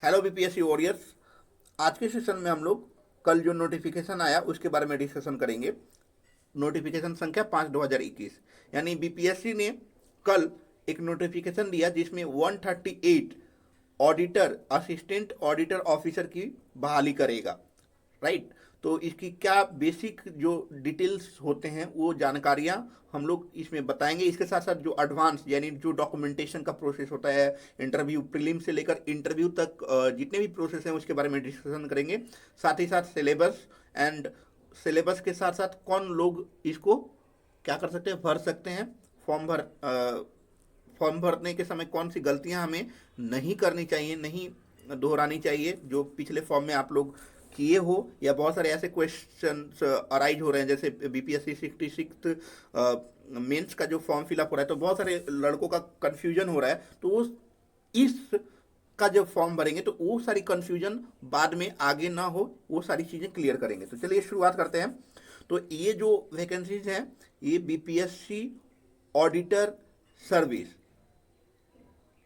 Hello BPSC warriors. आज के session में हम लोग कल जो नोटिफिकेशन आया उसके बारे में डिस्कशन करेंगे। नोटिफिकेशन संख्या 5/2021, यानी बीपीएससी ने कल एक नोटिफिकेशन दिया जिसमें 138 ऑडिटर असिस्टेंट ऑडिटर ऑफिसर की बहाली करेगा। राइट। तो इसकी क्या बेसिक जो डिटेल्स होते हैं वो जानकारियां हम लोग इसमें बताएंगे। इसके साथ साथ जो एडवांस यानी जो डॉक्यूमेंटेशन का प्रोसेस होता है, इंटरव्यू प्रीलिम से लेकर इंटरव्यू तक जितने भी प्रोसेस हैं उसके बारे में डिस्कशन करेंगे। साथ ही साथ सिलेबस एंड सिलेबस के साथ साथ कौन लोग इसको क्या कर सकते हैं, भर सकते हैं। फॉर्म भर फॉर्म भरने के समय कौन सी गलतियां हमें नहीं करनी चाहिए, नहीं दोहरानी चाहिए जो पिछले फॉर्म में आप लोग किए हो, या बहुत सारे ऐसे क्वेश्चन अराइज हो रहे हैं जैसे बीपीएससी 66 मेंस का जो फॉर्म फिलअप हो रहा है तो बहुत सारे लड़कों का कन्फ्यूजन हो रहा है। तो वो इस का जब फॉर्म भरेंगे तो वो सारी कन्फ्यूजन बाद में आगे ना हो, वो सारी चीज़ें क्लियर करेंगे। तो चलिए शुरुआत करते हैं। तो ये जो वैकेंसीज हैं ये बीपीएससी ऑडिटर सर्विस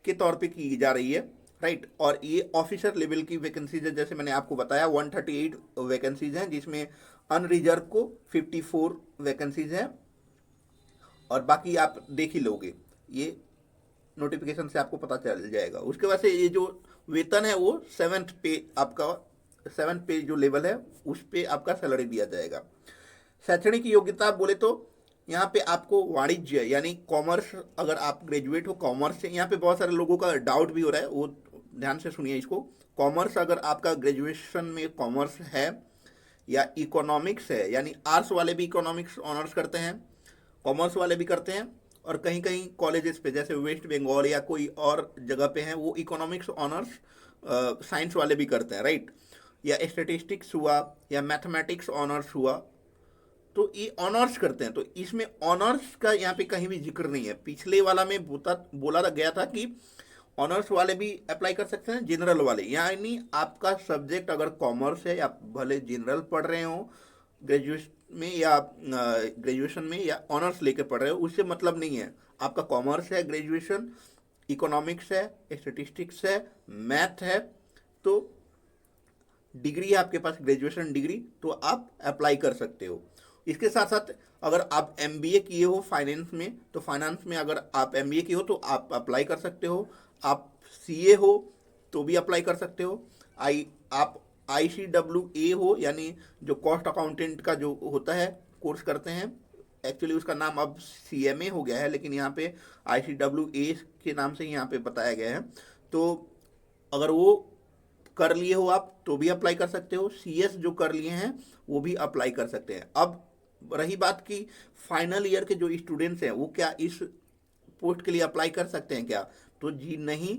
के तौर पे की जा रही है। राइट। और ये ऑफिसर लेवल की वैकेंसीज है, जैसे मैंने आपको बताया 138 वैकेंसीज हैं जिसमें अनरिजर्व को 54 वैकेंसीज हैं। और बाकी आप देख ही लोगे, ये नोटिफिकेशन से आपको पता चल जाएगा। उसके बाद से ये जो वेतन है वो सेवन्थ पे जो लेवल है उस पे आपका सैलरी दिया जाएगा। शैक्षणिक योग्यता बोले तो यहाँ पे आपको वाणिज्य यानी कॉमर्स, अगर आप ग्रेजुएट हो कॉमर्स से, यहाँ पे बहुत सारे लोगों का डाउट भी हो रहा है, वो ध्यान से सुनिए इसको। कॉमर्स, अगर आपका ग्रेजुएशन में कॉमर्स है या इकोनॉमिक्स है, यानी आर्ट्स वाले भी इकोनॉमिक्स ऑनर्स करते हैं, कॉमर्स वाले भी करते हैं, और कहीं कहीं कॉलेजेस पे जैसे वेस्ट बंगाल या कोई और जगह पे हैं वो इकोनॉमिक्स ऑनर्स साइंस वाले भी करते हैं। राइट। या स्टेटिस्टिक्स हुआ या मैथमेटिक्स ऑनर्स हुआ, तो ये ऑनर्स करते हैं। तो इसमें ऑनर्स का यहाँ पे कहीं भी जिक्र नहीं है। पिछले वाला में बोला गया था कि ऑनर्स वाले भी अप्लाई कर सकते हैं, जनरल वाले, यानी आपका सब्जेक्ट अगर कॉमर्स है या भले जनरल पढ़ रहे हो ग्रेजुएशन में या ग्रेजुएशन में या ऑनर्स लेके पढ़ रहे हो, उससे मतलब नहीं है। आपका कॉमर्स है, ग्रेजुएशन इकोनॉमिक्स है, स्टेटिस्टिक्स है, मैथ है, तो डिग्री है आपके पास ग्रेजुएशन डिग्री, तो आप अप्लाई कर सकते हो। इसके साथ साथ अगर आप एमबीए किए हो फाइनेंस में, तो फाइनेंस में अगर आप एमबीए किए हो तो आप अप्लाई कर सकते हो। आप सीए हो तो भी अप्लाई कर सकते हो। आप आईसीडब्ल्यूए हो, यानी जो कॉस्ट अकाउंटेंट का जो होता है कोर्स करते हैं, एक्चुअली उसका नाम अब सीएमए हो गया है, लेकिन यहाँ पे आईसीडब्ल्यूए के नाम से यहाँ पे बताया गया है। तो अगर वो कर लिए हो आप तो भी अप्लाई कर सकते हो। सीएस जो कर लिए हैं वो भी अप्लाई कर सकते हैं। अब रही बात कि फाइनल ईयर के जो स्टूडेंट्स हैं वो क्या इस पोस्ट के लिए अप्लाई कर सकते हैं क्या, तो जी नहीं।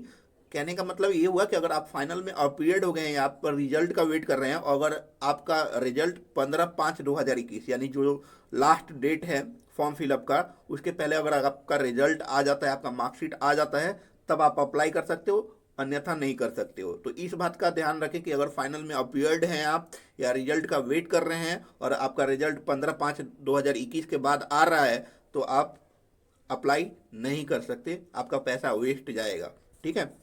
कहने का मतलब ये हुआ कि अगर आप फाइनल में अपीयर्ड हो गए हैं, आप पर रिजल्ट का वेट कर रहे हैं, और अगर आपका रिजल्ट 15/5/2021 यानी जो लास्ट डेट है फॉर्म फिलअप का, उसके पहले अगर आपका रिजल्ट आ जाता है, आपका मार्कशीट आ जाता है, तब आप अप्लाई कर सकते हो, अन्यथा नहीं कर सकते हो। तो इस बात का ध्यान रखें कि अगर फाइनल में अपीयर्ड हैं आप या रिजल्ट का वेट कर रहे हैं और आपका रिजल्ट 15/5/2021 के बाद आ रहा है, तो आप अप्लाई नहीं कर सकते, आपका पैसा वेस्ट जाएगा। ठीक है।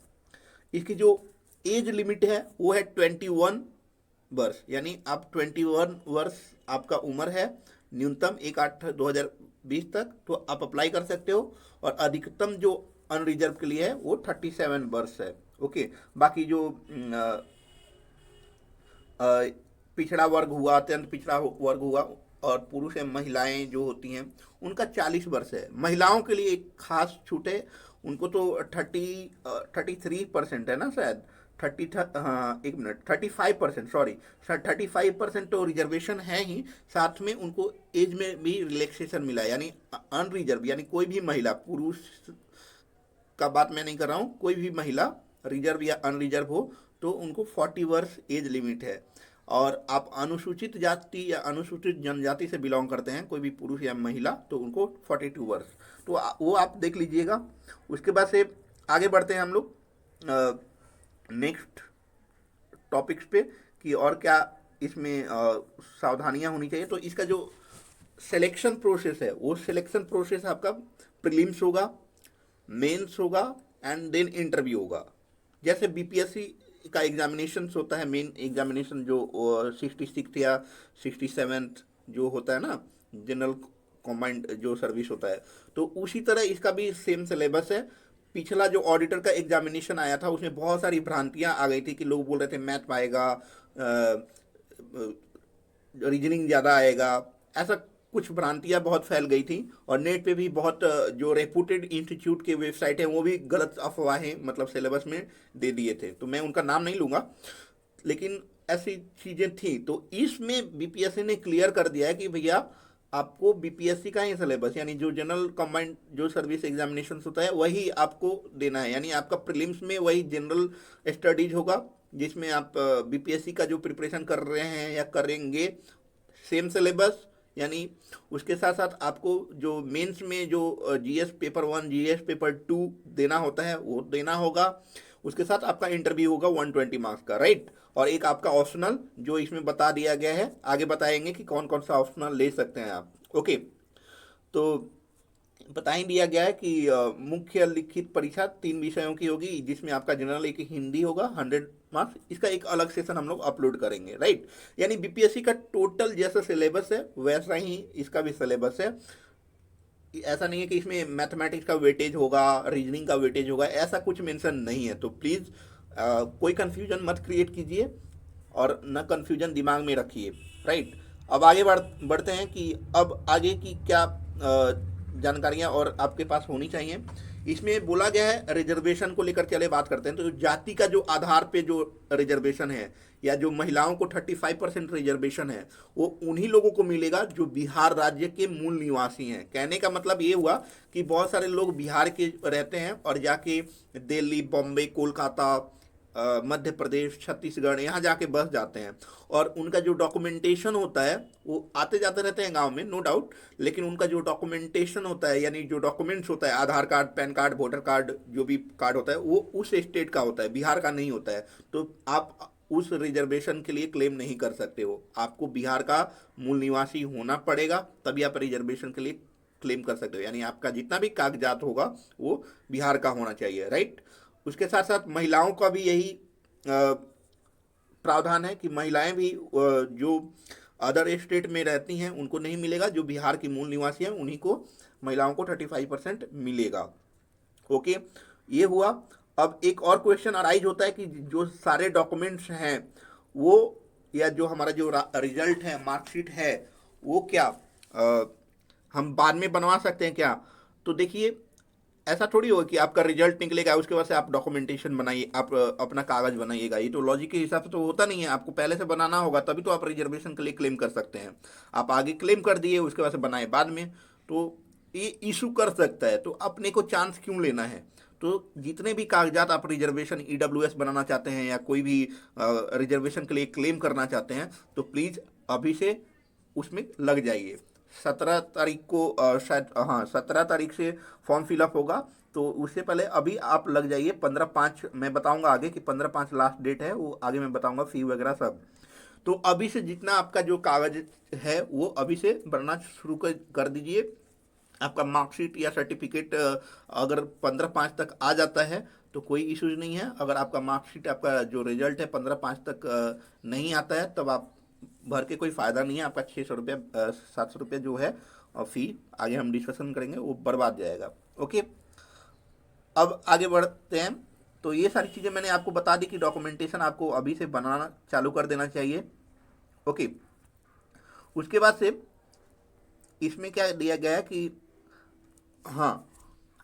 इसकी जो एज लिमिट है वो है 21 वर्ष, यानी आप 21 वर्ष आपका उम्र है, न्यूनतम 1/8/2020 तक, तो आप अप्लाई कर सकते हो। और अधिकतम जो अनरिजर्व के लिए है वो 37 वर्ष है। ओके। बाकी जो पिछड़ा वर्ग हुआ, अत्यंत पिछड़ा वर्ग हुआ, और पुरुष एवं महिलाएं जो होती हैं उनका 40 वर्ष है। महिलाओं के लिए एक खास छूट है, उनको तो 33% है ना शायद, 35%, सॉरी, 35% तो रिजर्वेशन है ही, साथ में उनको एज में भी रिलैक्सेशन मिला है। यानी अनरिजर्व यानी कोई भी महिला, पुरुष का बात मैं नहीं कर रहा हूँ, कोई भी महिला रिजर्व या अनरिजर्व हो तो उनको 40 वर्ष एज लिमिट है। और आप अनुसूचित जाति या अनुसूचित जनजाति से बिलोंग करते हैं, कोई भी पुरुष या महिला, तो उनको 42 वर्ष, तो वो आप देख लीजिएगा। उसके बाद से आगे बढ़ते हैं हम लोग नेक्स्ट टॉपिक्स पे कि और क्या इसमें सावधानियां होनी चाहिए। तो इसका जो सिलेक्शन प्रोसेस है वो सिलेक्शन प्रोसेस आपका प्रीलिम्स होगा, मेंस होगा एंड देन इंटरव्यू होगा। जैसे बीपीएससी का एग्जामिनेशन होता है, मेन एग्जामिनेशन जो 66 या 67 जो होता है ना, जनरल कमांड जो सर्विस होता है, तो उसी तरह इसका भी सेम सिलेबस है। पिछला जो ऑडिटर का एग्जामिनेशन आया था उसमें बहुत सारी भ्रांतियां आ गई थी कि लोग बोल रहे थे मैथ आएगा, रीजनिंग ज़्यादा आएगा, ऐसा कुछ भ्रांतियां बहुत फैल गई थी। और नेट पे भी बहुत जो रेपुटेड इंस्टीट्यूट के वेबसाइट हैं वो भी गलत अफवाहें मतलब सिलेबस में दे दिए थे, तो मैं उनका नाम नहीं लूँगा, लेकिन ऐसी चीज़ें थी। तो इसमें बीपीएससी ने क्लियर कर दिया है कि भैया आपको बीपीएससी का ही सिलेबस यानी जो जनरल कमांड जो सर्विस एग्जामिनेशन होता है वही आपको देना है, यानी आपका प्रीलिम्स में वही जनरल स्टडीज होगा जिसमें आप बीपीएससी का जो प्रिपरेशन कर रहे हैं या करेंगे, सेम सिलेबस। यानी उसके साथ साथ आपको जो मेंस में जो जीएस पेपर 1 जीएस पेपर 2 देना होता है वो देना होगा। उसके साथ आपका इंटरव्यू होगा 120 मार्क्स का, राइट। और एक आपका ऑप्शनल जो इसमें बता दिया गया है, आगे बताएंगे कि कौन कौन सा ऑप्शनल ले सकते हैं आप। ओके, तो बता ही दिया गया है कि मुख्य लिखित परीक्षा 3 विषयों की होगी, जिसमें आपका जनरल एक हिंदी होगा 100 मार्क्स। इसका एक अलग सेशन हम लोग अपलोड करेंगे, राइट। यानी बीपीएससी का टोटल जैसा सिलेबस है वैसा ही इसका भी सिलेबस है। ऐसा नहीं है कि इसमें मैथमेटिक्स का वेटेज होगा, रीजनिंग का वेटेज होगा, ऐसा कुछ मेंशन नहीं है। तो प्लीज़ कोई कंफ्यूजन मत क्रिएट कीजिए और न कंफ्यूजन दिमाग में रखिए, राइट। अब आगे बढ़ते हैं कि अब आगे की क्या जानकारियां और आपके पास होनी चाहिए। इसमें बोला गया है रिजर्वेशन को लेकर, चले बात करते हैं। तो जाति का जो आधार पे जो रिजर्वेशन है या जो महिलाओं को 35% रिजर्वेशन है वो उन्हीं लोगों को मिलेगा जो बिहार राज्य के मूल निवासी हैं। कहने का मतलब ये हुआ कि बहुत सारे लोग बिहार के रहते हैं और जाके दिल्ली, बॉम्बे, कोलकाता, मध्य प्रदेश, छत्तीसगढ़ यहाँ जाके बस जाते हैं और उनका जो डॉक्यूमेंटेशन होता है वो आते जाते रहते हैं गांव में, नो डाउट, लेकिन उनका जो डॉक्यूमेंटेशन होता है यानी जो डॉक्यूमेंट्स होता है, Aadhaar card, PAN card, voter card, जो भी कार्ड होता है वो उस स्टेट का होता है, बिहार का नहीं होता है। तो आप उस रिजर्वेशन के लिए क्लेम नहीं कर सकते हो, आपको बिहार का मूल निवासी होना पड़ेगा, तभी आप रिजर्वेशन के लिए क्लेम कर सकते हो। यानी आपका जितना भी कागजात होगा वो बिहार का होना चाहिए, राइट। उसके साथ साथ महिलाओं का भी यही प्रावधान है कि महिलाएं भी जो अदर स्टेट में रहती हैं उनको नहीं मिलेगा, जो बिहार की मूल निवासी हैं उन्हीं को, महिलाओं को 35% मिलेगा। ओके, ये हुआ। अब एक और क्वेश्चन अराइज होता है कि जो सारे डॉक्यूमेंट्स हैं वो या जो हमारा जो रिजल्ट है, मार्कशीट है, वो क्या हम बाद में बनवा सकते हैं क्या? तो देखिए ऐसा थोड़ी होगा कि आपका रिजल्ट निकलेगा उसके बाद से आप डॉक्यूमेंटेशन बनाइए, आप अपना कागज बनाइएगा, ये तो लॉजिक के हिसाब से तो होता नहीं है। आपको पहले से बनाना होगा तभी तो आप रिजर्वेशन के लिए क्लेम कर सकते हैं। आप आगे क्लेम कर दिए उसके बाद से बनाए बाद में, तो ये इशू कर सकता है। तो अपने को चांस क्यों लेना है? तो जितने भी कागजात आप रिजर्वेशन ईडब्ल्यूएस बनाना चाहते हैं या कोई भी रिजर्वेशन के लिए क्लेम करना चाहते हैं तो प्लीज़ अभी से उसमें लग जाइए। 17 तारीख को शायद, हाँ 17 तारीख से फॉर्म फिलअप होगा, तो उससे पहले अभी आप लग जाइए। 15/5 मैं बताऊंगा आगे कि 15/5 लास्ट डेट है, वो आगे मैं बताऊंगा, फी वगैरह सब। तो अभी से जितना आपका जो कागज है वो अभी से भरना शुरू कर दीजिए। आपका मार्कशीट या सर्टिफिकेट अगर 15/5 तक आ जाता है तो कोई इश्यूज नहीं है। अगर आपका मार्कशीट, आपका जो रिजल्ट है 15/5 तक नहीं आता है तब आप भर के कोई फ़ायदा नहीं है। आपका 600 रुपया 700 रुपया जो है फ़ी, आगे हम डिस्कशन करेंगे, वो बर्बाद जाएगा। ओके, अब आगे बढ़ते हैं। तो ये सारी चीज़ें मैंने आपको बता दी कि डॉक्यूमेंटेशन आपको अभी से बनाना चालू कर देना चाहिए। ओके, उसके बाद से इसमें क्या दिया गया है कि हाँ,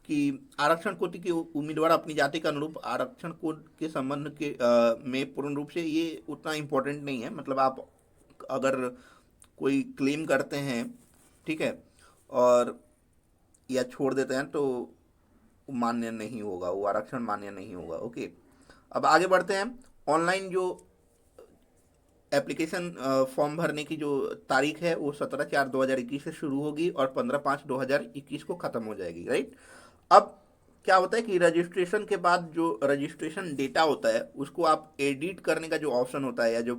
कि आरक्षण कोटि के उम्मीदवार अपनी जाति के अनुरूप आरक्षण कोड के संबंध के में पूर्ण रूप से ये उतना इम्पोर्टेंट नहीं है। मतलब आप अगर कोई क्लेम करते हैं, ठीक है, और या छोड़ देते हैं तो मान्य नहीं होगा, वो आरक्षण मान्य नहीं होगा। ओके, अब आगे बढ़ते हैं। ऑनलाइन जो एप्लीकेशन फॉर्म भरने की जो तारीख है वो 17/4/2021 से शुरू होगी और 15/5/2021 को ख़त्म हो जाएगी, राइट। अब क्या होता है कि रजिस्ट्रेशन के बाद जो रजिस्ट्रेशन डेटा होता है उसको आप एडिट करने का जो ऑप्शन होता है या जो,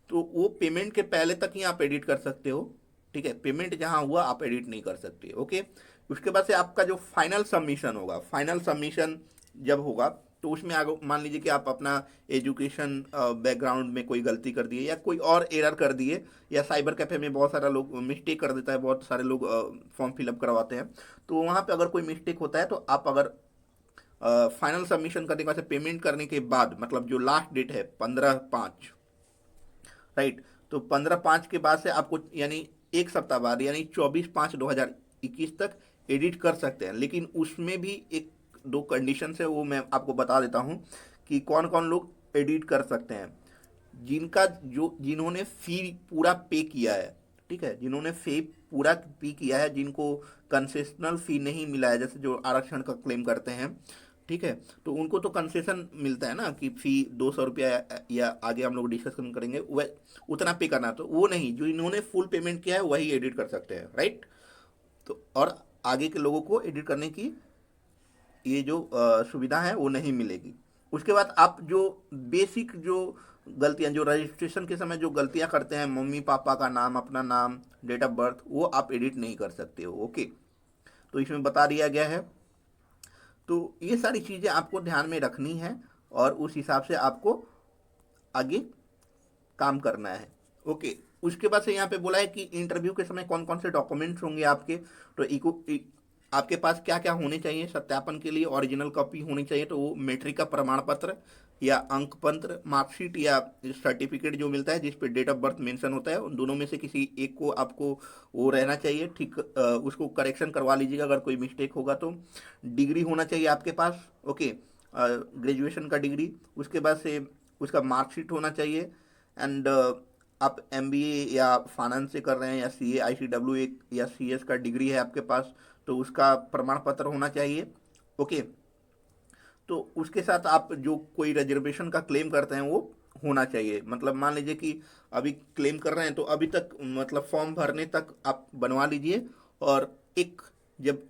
तो वो पेमेंट के पहले तक ही आप एडिट कर सकते हो, ठीक है। पेमेंट जहाँ हुआ आप एडिट नहीं कर सकते। ओके, उसके बाद से आपका जो फाइनल सबमिशन होगा, फाइनल सबमिशन जब होगा तो उसमें आगे मान लीजिए कि आप अपना एजुकेशन बैकग्राउंड में कोई गलती कर दिए या कोई और एरर कर दिए, या साइबर कैफे में बहुत सारा लोग मिस्टेक कर देता है, बहुत सारे लोग फॉर्म फिलअप करवाते हैं, तो वहाँ पे अगर कोई मिस्टेक होता है तो आप अगर फाइनल सबमिशन करने के बाद से पेमेंट करने के बाद, मतलब जो लास्ट डेट है 15/5, राइट, तो 15/5 के बाद से आपको यानी एक सप्ताह बाद यानी 24/5/2021 तक एडिट कर सकते हैं। लेकिन उसमें भी एक दो कंडीशन है, वो मैं आपको बता देता हूँ कि कौन कौन लोग एडिट कर सकते हैं। जिन्होंने फी पूरा पे किया है, ठीक है, जिन्होंने फी पूरा पे किया है, जिनको कंसेशनल फी नहीं मिला है, जैसे जो आरक्षण का क्लेम करते हैं, ठीक है, तो उनको तो कंसेशन मिलता है ना कि फी 200 रुपया, या आगे हम लोग डिस्कशन करेंगे वह उतना पे करना, तो वो नहीं, जो इन्होंने फुल पेमेंट किया है वही एडिट कर सकते हैं, राइट। तो और आगे के लोगों को एडिट करने की ये जो सुविधा है वो नहीं मिलेगी। उसके बाद आप जो बेसिक जो गलतियां, जो रजिस्ट्रेशन के समय जो गलतियां करते हैं, मम्मी पापा का नाम, अपना नाम, डेट ऑफ बर्थ, वो आप एडिट नहीं कर सकते हो, ओके। तो इसमें बता दिया गया है। तो ये सारी चीज़ें आपको ध्यान में रखनी है और उस हिसाब से आपको आगे काम करना है, ओके। उसके बाद से यहाँ पे बोला है कि इंटरव्यू के समय कौन कौन से डॉक्यूमेंट्स होंगे आपके, तो आपके पास क्या क्या होने चाहिए सत्यापन के लिए। ओरिजिनल कॉपी होनी चाहिए, तो वो मैट्रिक का प्रमाण पत्र या अंक पत्र, मार्कशीट या सर्टिफिकेट जो मिलता है जिस पे डेट ऑफ बर्थ मेंशन होता है, उन दोनों में से किसी एक को आपको वो रहना चाहिए, ठीक, उसको करेक्शन करवा लीजिएगा अगर कोई मिस्टेक होगा तो। डिग्री होना चाहिए आपके पास, ओके, ग्रेजुएशन का डिग्री। उसके बाद से उसका मार्कशीट होना चाहिए। एंड आप एमबीए या फाइनेंस से कर रहे हैं, या सीए आईसीडब्ल्यू या सीएस का डिग्री है आपके पास, तो उसका प्रमाण पत्र होना चाहिए, ओके। तो उसके साथ आप जो कोई रिजर्वेशन का क्लेम करते हैं वो होना चाहिए। मतलब मान लीजिए कि अभी क्लेम कर रहे हैं तो अभी तक, मतलब फॉर्म भरने तक आप बनवा लीजिए, और एक जब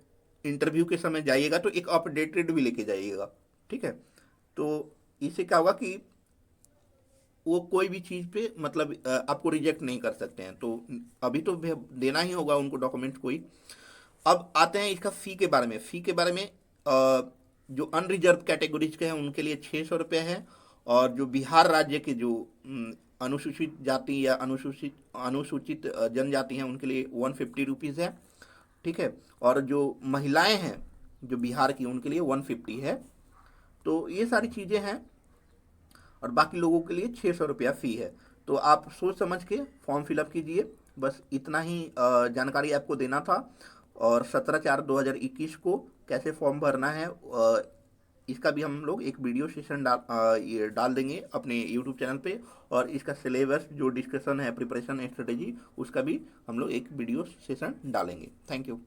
इंटरव्यू के समय जाइएगा तो एक अपडेटेड भी लेके जाइएगा, ठीक है। तो इससे क्या होगा कि वो कोई भी चीज़ पे मतलब आपको रिजेक्ट नहीं कर सकते हैं। तो अभी तो देना ही होगा उनको डॉक्यूमेंट्स कोई। अब आते हैं इसका फ़ी के बारे में। फ़ी के बारे में जो अनरिजर्व कैटेगरीज के हैं उनके लिए 600 रुपये है, और जो बिहार राज्य के जो अनुसूचित जाति या अनुसूचित अनुसूचित जनजाति हैं उनके लिए 150 रुपीज़ है, ठीक है। और जो महिलाएं हैं जो बिहार की, उनके लिए 150 है। तो ये सारी चीज़ें हैं, और बाकी लोगों के लिए 600 रुपया फ़ी है। तो आप सोच समझ के फॉर्म फिलअप कीजिए। बस इतना ही जानकारी आपको देना था। और 17/4/2021 को कैसे फॉर्म भरना है, इसका भी हम लोग एक वीडियो सेशन ये डाल देंगे अपने यूट्यूब चैनल पे। और इसका सिलेबस जो डिस्कशन है, प्रिपरेशन स्ट्रेटेजी, उसका भी हम लोग एक वीडियो सेशन डालेंगे। Thank you.